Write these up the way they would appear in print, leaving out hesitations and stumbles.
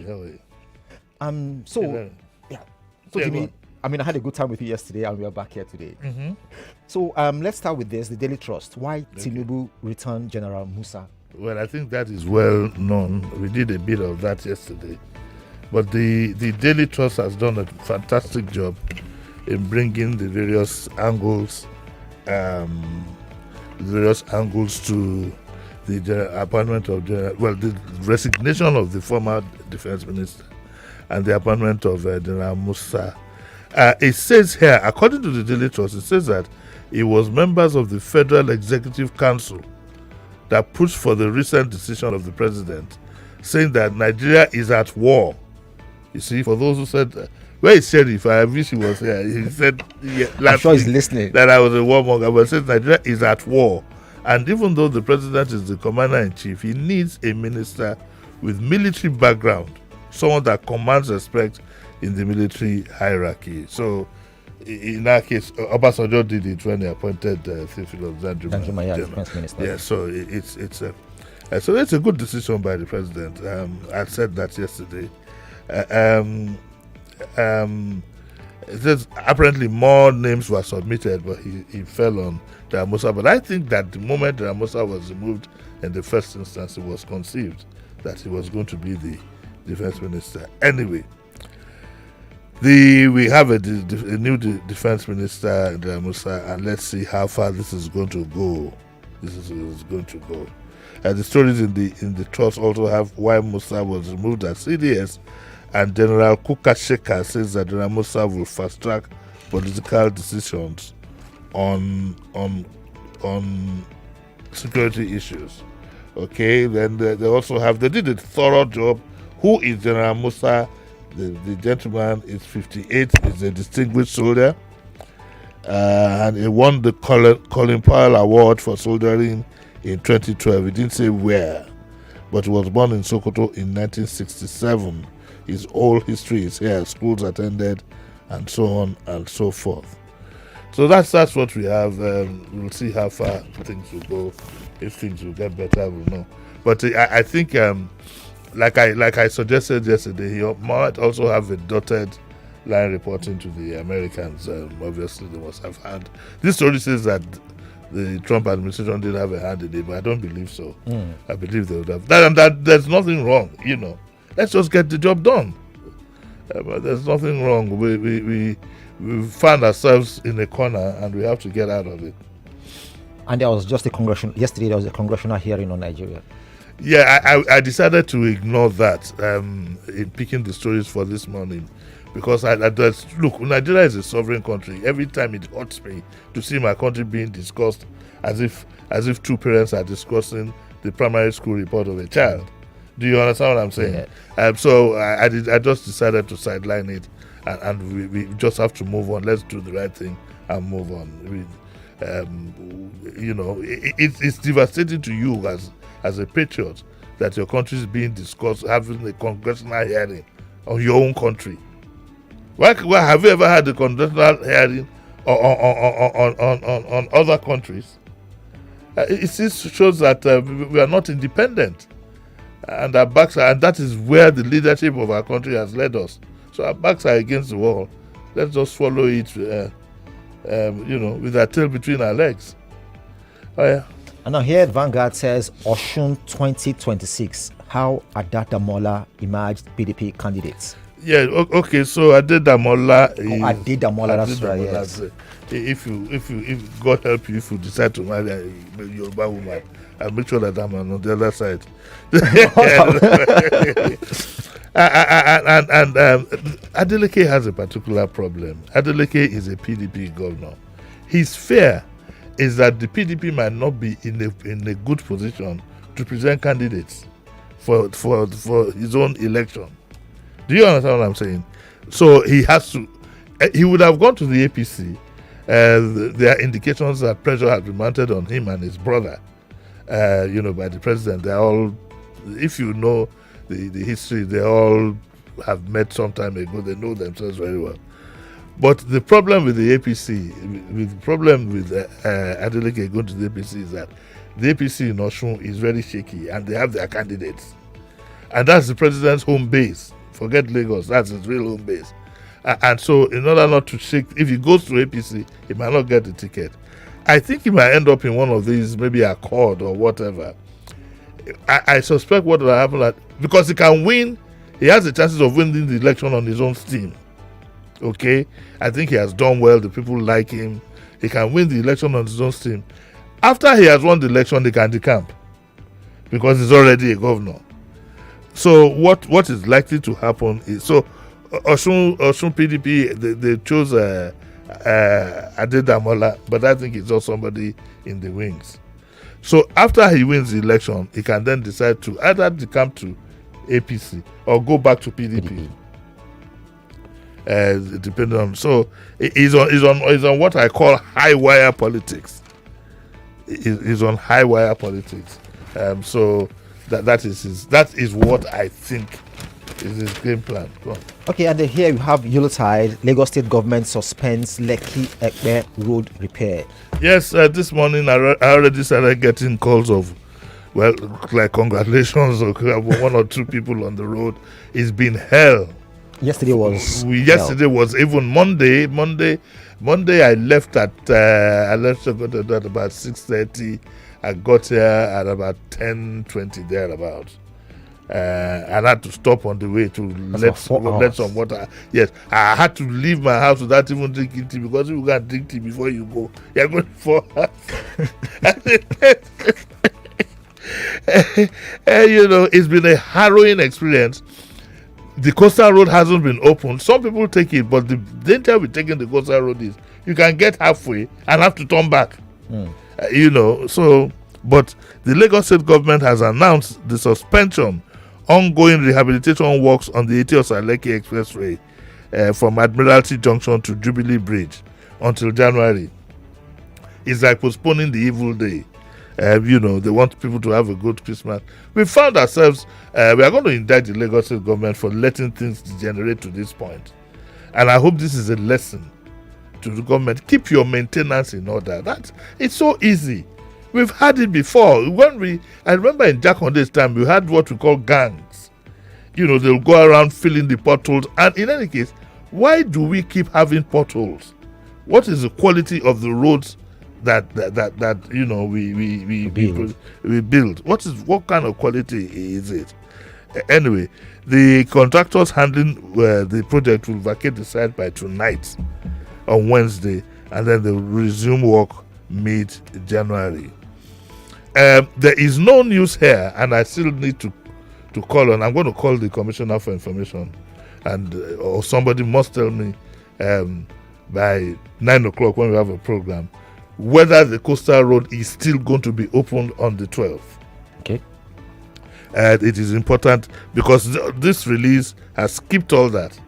How are you? So, Yeah. yeah. So, Yeah, Jimmy, I mean, I had a good time with you yesterday, and we are back here today. Mm-hmm. So, let's start with this: the Daily Trust. Why Tinubu returned General Musa? Well, I think that is well known. We did a bit of that yesterday. But the Daily Trust has done a fantastic job in bringing the various angles to the appointment of the resignation of the former defense minister and the appointment of General Musa. It says here, according to the Daily Trust, it says that it was members of the Federal Executive Council that pushed for the recent decision of the president, saying that Nigeria is at war. You see, for those who said, where is Sheriff? I wish he was here. He said, I'm sure he's listening, that I was a warmonger, but says Nigeria is at war. And even though the president is the commander-in-chief, he needs a minister with military background, someone that commands respect in the military hierarchy. So, in our case, Obasanjo did it when he appointed Theophilus Danjuma, defense minister. Yeah, so it's a good decision by the president. I said that yesterday. It says apparently more names were submitted, but he fell on Daramosa. But I think that the moment Daramosa was removed in the first instance, it was conceived that he was going to be the defense minister. Anyway, we have a new defense minister, Daramosa, and let's see how far this is going to go. The stories in the trust also have why Musa was removed as CDS, and General Kukasheka says that General Musa will fast track political decisions on security issues. Okay, then they also they did a thorough job. Who is General Musa? The gentleman is 58, is a distinguished soldier, and he won the Colin Powell Award for soldiering in 2012. He didn't say where, but he was born in Sokoto in 1967. His whole history is here, schools attended, and so on and so forth. So that's what we have. We'll see how far things will go. If things will get better, we'll know. But I think, like I suggested yesterday, he might also have a dotted line reporting to the Americans. Obviously, they must have had. This story says that the Trump administration didn't have a hand in it, but I don't believe so. I believe they would have. That there's nothing wrong, Let's just get the job done. But there's nothing wrong. We found ourselves in a corner and we have to get out of it. And there was just yesterday there was a congressional hearing on Nigeria. Yeah, I decided to ignore that in picking the stories for this morning, because look, Nigeria is a sovereign country. Every time it hurts me to see my country being discussed as if two parents are discussing the primary school report of a child. Do you understand what I'm saying? Yeah. So I just decided to sideline it, and we just have to move on. Let's do the right thing and move on. It's devastating to you as a patriot that your country is being discussed, having a congressional hearing on your own country. Why have you ever had a congressional hearing on other countries? It shows that we are not independent. And our backs and that is where the leadership of our country has led us. So our backs are against the wall. Let's just follow it, with our tail between our legs. Oh yeah. And now here, Vanguard says Osun 2026. How Adadamola emerged PDP candidates. Yeah. Okay. So Adadamola. Adadamola. That's right. Yes. If God help you, if you decide to marry a Yoruba woman, I'll make sure that I'm on the other side. and Adeleke has a particular problem. Adeleke is a PDP governor. His fear is that the PDP might not be in a good position to present candidates for his own election. Do you understand what I'm saying? So he would have gone to the APC. There are indications that pressure has been mounted on him and his brother, by the president. They're all, if you know the history, they all have met some time ago. They know themselves very well. But the problem with the APC, Adeleke going to the APC, is that the APC in Osun is very shaky and they have their candidates. And that's the president's home base. Forget Lagos, that's his real home base. And so, in order not to shake, if he goes to APC, he might not get the ticket. I think he might end up in one of these, maybe Accord or whatever. I suspect what will happen, because he can win, he has the chances of winning the election on his own steam. Okay? I think he has done well, the people like him. He can win the election on his own steam. After he has won the election, he can decamp, because he's already a governor. So what is likely to happen is, so Osun PDP, they chose Adedamola, but I think it's just somebody in the wings. So after he wins the election, he can then decide to either decamp to APC or go back to PDP. Depending on, so he's on what I call high wire politics. He's on high wire politics. So that is what I think is his game plan. Go on. Okay, and then here you have Yuletide. Lagos State government suspends Lekki Ekpe road repair. Yes, this morning I already started getting calls of, well, like congratulations, one or two people on the road. It's been hell. Yesterday was even Monday. I left to go to that about 6:30. I got here at about 10:20 thereabouts. And I had to stop on the way to let some water. Yes, I had to leave my house without even drinking tea, because if you can't drink tea before you go, you're going for it's been a harrowing experience. The coastal road hasn't been opened. Some people take it, but the danger with taking the coastal road is you can get halfway and have to turn back. So, but the Lagos State government has announced the suspension ongoing rehabilitation works on the Eti-Osa-Lekki Expressway from Admiralty Junction to Jubilee Bridge until January. It's like postponing the evil day. They want people to have a good Christmas. We found ourselves, we are going to indict the Lagos State government for letting things degenerate to this point. And I hope this is a lesson to the government. Keep your maintenance in order. It's so easy. We've had it before. I remember in Jack Honde's time, we had what we call gangs. They'll go around filling the potholes. And in any case, why do we keep having potholes? What is the quality of the roads that we build? What kind of quality is it? Anyway, the contractors handling the project will vacate the site by tonight on Wednesday, and then they'll resume work mid-January. There is no news here, and I still need to call on. I'm going to call the Commissioner for Information, and or somebody must tell me by 9 o'clock when we have a program whether the coastal road is still going to be opened on the 12th. Okay. It is important because this release has skipped all that.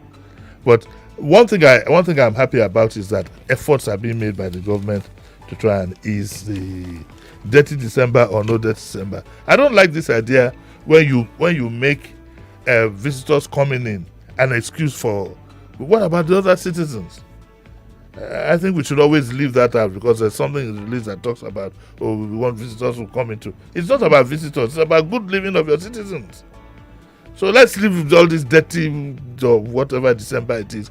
But one thing I'm happy about is that efforts are being made by the government to try and ease the dirty December or no dirty December. I don't like this idea when you make visitors coming in an excuse for. What about the other citizens? I think we should always leave that out, because there's something in the release that talks about, we want visitors to come into. It's not about visitors, it's about good living of your citizens. So let's leave with all this dirty or whatever December it is.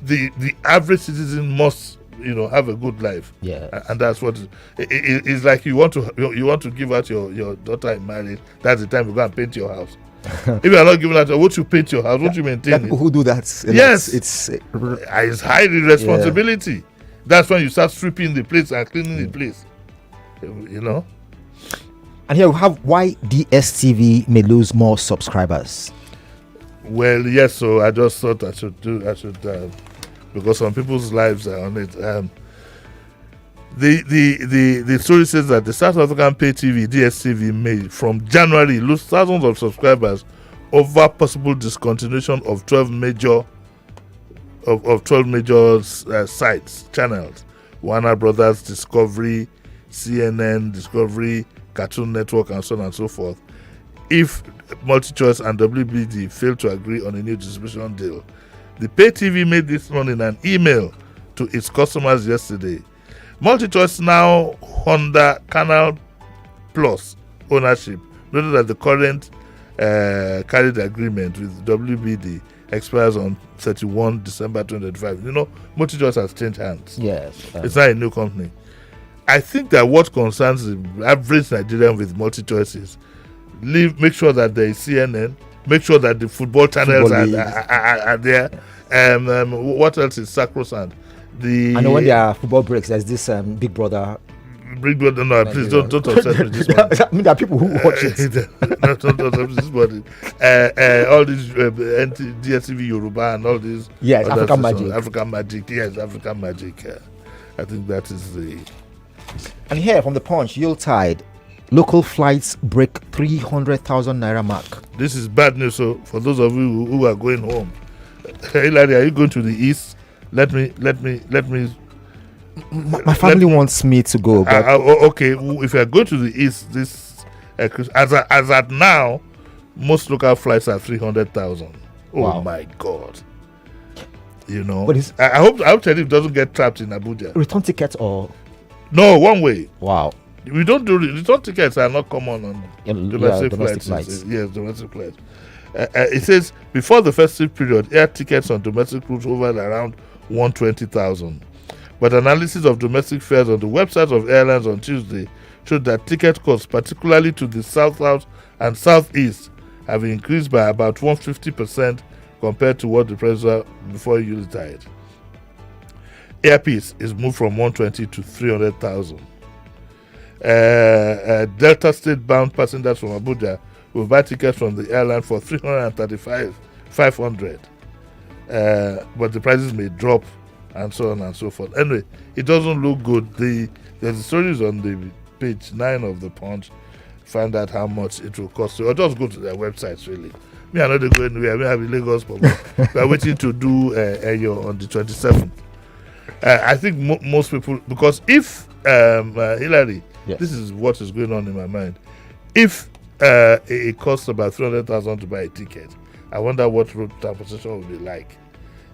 The average citizen must have a good life. Yeah. And that's what it's like. You want to give out your daughter in marriage. That's the time you go and paint your house. If you are not giving out, won't you paint your house? Won't you maintain it? People who do that. Yes, it's highly responsibility. Yeah. That's when you start stripping the place and cleaning the place. And here we have why DSTV may lose more subscribers. Well, yes. So I just thought I should because some people's lives are on it. The story says that the South African pay TV, DSTV, may from January lose thousands of subscribers over possible discontinuation of 12 major sites, channels: Warner Brothers, Discovery, CNN, Discovery, Cartoon Network, and so on and so forth, if MultiChoice and WBD fail to agree on a new distribution deal. The pay TV made this known in an email to its customers yesterday. MultiChoice, now under Canal Plus ownership, noted that the current carried agreement with WBD expires on 31 December 2025. You know, MultiChoice has changed hands. Yes. It's not a new company. I think that what concerns the average Nigerian with MultiChoice is make sure that there is CNN, make sure that the football channels are there. What else is sacrosanct? I know when there are football breaks, there's this Big Brother. Big Brother, no, please don't upset me this one. I mean, there are people who watch it. Don't upset this body. All these DSTV Yoruba and all these. Yes, African Magic. African Magic, yes, African Magic. I think that is the. And here from the Punch, Yuletide, local flights break 300,000 naira mark. This is bad news. So for those of you who are going home, Hillary, are you going to the east? Let me. My family wants me to go. But okay, if you are going to the east, this as at now, most local flights are 300,000. Oh wow. My God! You know, but I hope Sheriff doesn't get trapped in Abuja. Return tickets or no, one way. Wow. We don't do return tickets are not common on domestic flights. Yes, domestic flights. It says before the festive period, air tickets on domestic routes hovered around 120,000. But analysis of domestic fares on the website of airlines on Tuesday showed that ticket costs, particularly to the South and Southeast, have increased by about 150% compared to what the prices were before Yuletide. Airpiece is moved from 120 to 300,000. Delta State bound passengers from Abuja will buy tickets from the airline for 335,500, but the prices may drop and so on and so forth. Anyway, it doesn't look good. There's the stories on the page 9 of the Punch. Find out how much it will cost you, or just go to their websites. Really, me, I know they go anywhere. We have in Lagos, but we are waiting to do on the 27th. I think most people, because if Hillary, yes. This is what is going on in my mind. If it costs about 300,000 to buy a ticket, I wonder what road transportation will be like.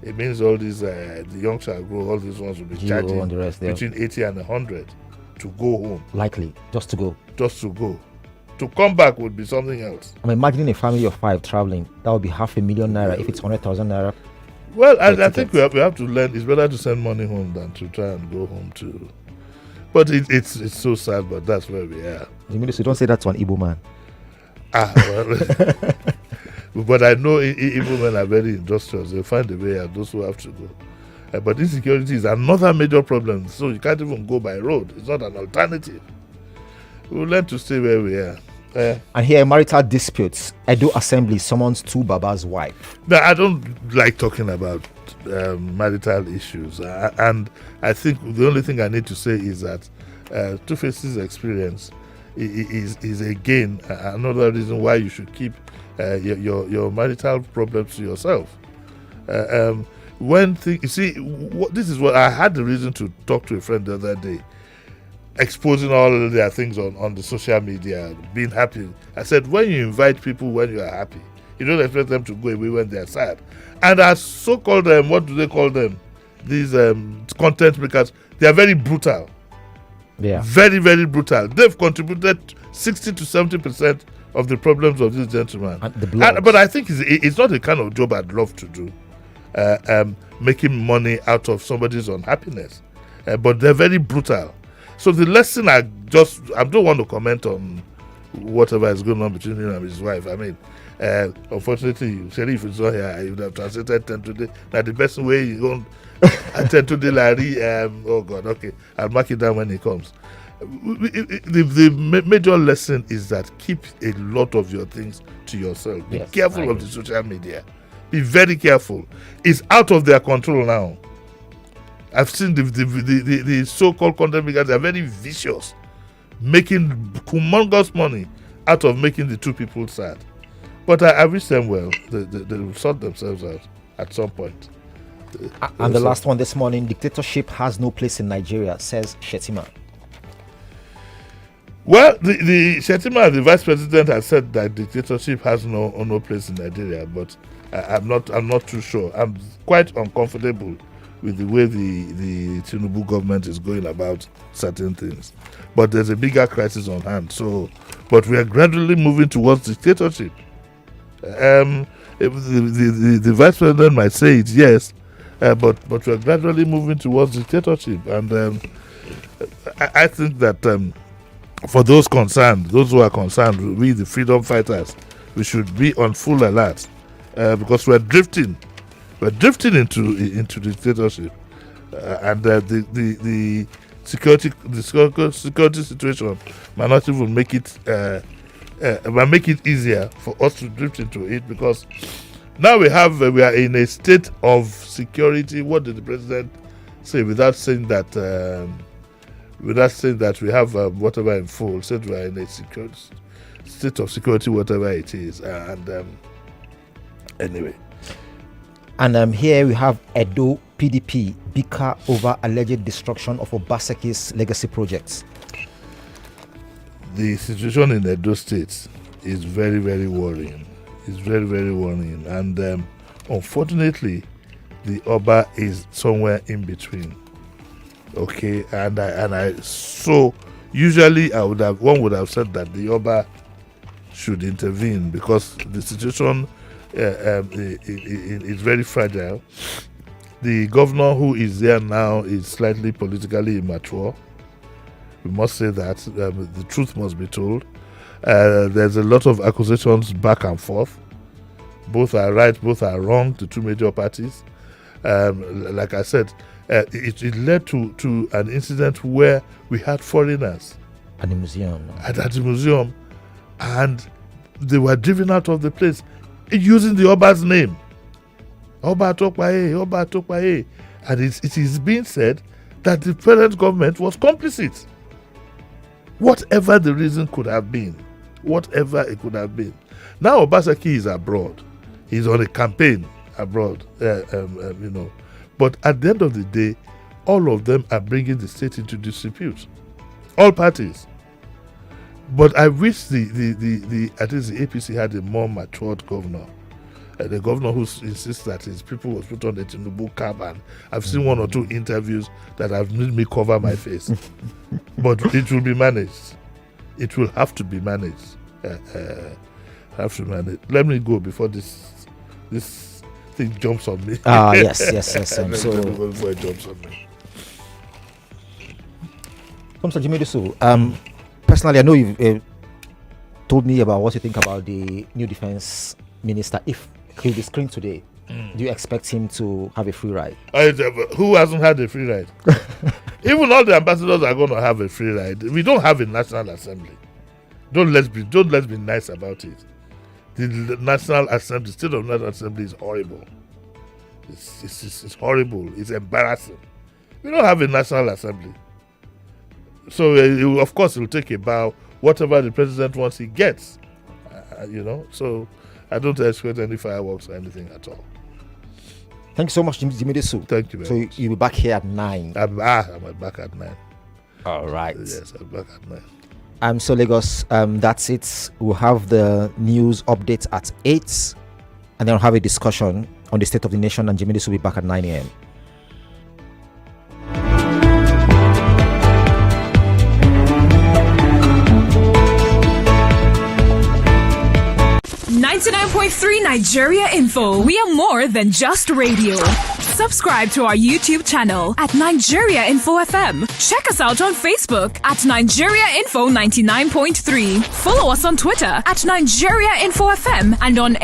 It means all these the young shall grow. All these ones will be charging and the rest, between 80 and 100 to go home. Likely, just to go. To come back would be something else. I'm imagining a family of 5 traveling. That would be 500,000 naira if it's 100,000 naira. Well, I think we have to learn. It's better to send money home than to try and go home too. But it's so sad, but that's where we are. Jimi Disu, don't say that to an Igbo man. Well, but I know Igbo men are very industrious. They find a way out, those who have to go. But insecurity is another major problem. So you can't even go by road. It's not an alternative. We'll learn to stay where we are. And here, marital disputes. Edo Assembly summons 2 Baba's wife. No, I don't like talking about marital issues. And I think the only thing I need to say is that Two-Face's experience is again another reason why you should keep your marital problems to yourself. This is what I had the reason to talk to a friend the other day, exposing all their things on the social media, being happy. I said, when you invite people when you are happy, you don't expect them to go away when they are sad. And as so-called what do they call them? These content makers, they are very brutal. Yeah. Very, very brutal. They've contributed 60 to 70% of the problems of this gentleman. But I think it's not the kind of job I'd love to do, making money out of somebody's unhappiness. But they're very brutal. So the lesson I don't want to comment on whatever is going on between him and his wife. I mean, unfortunately, Sheriff is not here. I would have translated 10 today. Now the best way you don't 10 today, Larry. Oh God, okay. I'll mark it down when he comes. The major lesson is that keep a lot of your things to yourself. Be careful of the social media. Be very careful. It's out of their control now. I've seen the so-called content makers are very vicious, making humongous money out of making the 2 people sad. But I wish them well. They will sort themselves out at some point. And the last one this morning, dictatorship has no place in Nigeria, says Shettima. Well, the Shettima, the vice president, has said that dictatorship has no place in Nigeria, but I'm not too sure. I'm quite uncomfortable with the way the Tinubu government is going about certain things. But there's a bigger crisis on hand. But we are gradually moving towards dictatorship. The vice president might say it, yes, but we're gradually moving towards dictatorship, and I think that for those concerned, those who are concerned, we the freedom fighters, we should be on full alert because we're drifting into dictatorship, and the security situation might not even make it easier for us to drift into it, because now we are in a state of security. What did the president say without saying that we have whatever in full? Said we are in a state of security, whatever it is, and anyway. And here we have Edo PDP bicker over alleged destruction of Obaseki's legacy projects. The situation in Edo State is very, very worrying. It's very, very worrying, and unfortunately, the Oba is somewhere in between. Okay, and so usually one would have said that the Oba should intervene because the situation is very fragile. The governor who is there now is slightly politically immature. We must say that the truth must be told. There's a lot of accusations back and forth. Both are right, both are wrong, the two major parties. Like I said, it led to an incident where we had foreigners At the museum. at the museum, and they were driven out of the place using the Oba's name. Oba Tokpaye. And it is being said that the parent government was complicit. Whatever the reason could have been, whatever it could have been. Now Obaseki is abroad. He's on a campaign abroad, But at the end of the day, all of them are bringing the state into disrepute. All parties. But I wish at least the APC had a more matured governor. The governor who insists that his people was put on the Tinubu cap, and I've seen one or two interviews that have made me cover my face. But it will be managed. It will have to be managed. Let me go before this thing jumps on me. Yes. Let me go before it jumps on me. Mr. Jimi Disu, personally, I know you've told me about what you think about the new defense minister. If he'll be screened today, do you expect him to have a free ride? Who hasn't had a free ride? Even all the ambassadors are going to have a free ride. We don't have a National Assembly. Don't let's be nice about it. The National Assembly, the State of National Assembly is horrible. It's horrible. It's embarrassing. We don't have a National Assembly. So, of course, he'll take a bow. Whatever the president wants, he gets. So I don't expect any fireworks or anything at all. Thank you so much, Jimi Disu. Thank you very much. So you'll be back here at 9. I'm back at 9. All right. Yes, I'm back at 9. So Lagos, that's it. We'll have the news updates at 8, and then we'll have a discussion on the state of the nation, and Jimi Disu will be back at 9 a.m. 99.3 Nigeria Info. We are more than just radio. Subscribe to our YouTube channel at Nigeria Info FM. Check us out on Facebook at Nigeria Info 99.3. Follow us on Twitter at Nigeria Info FM and on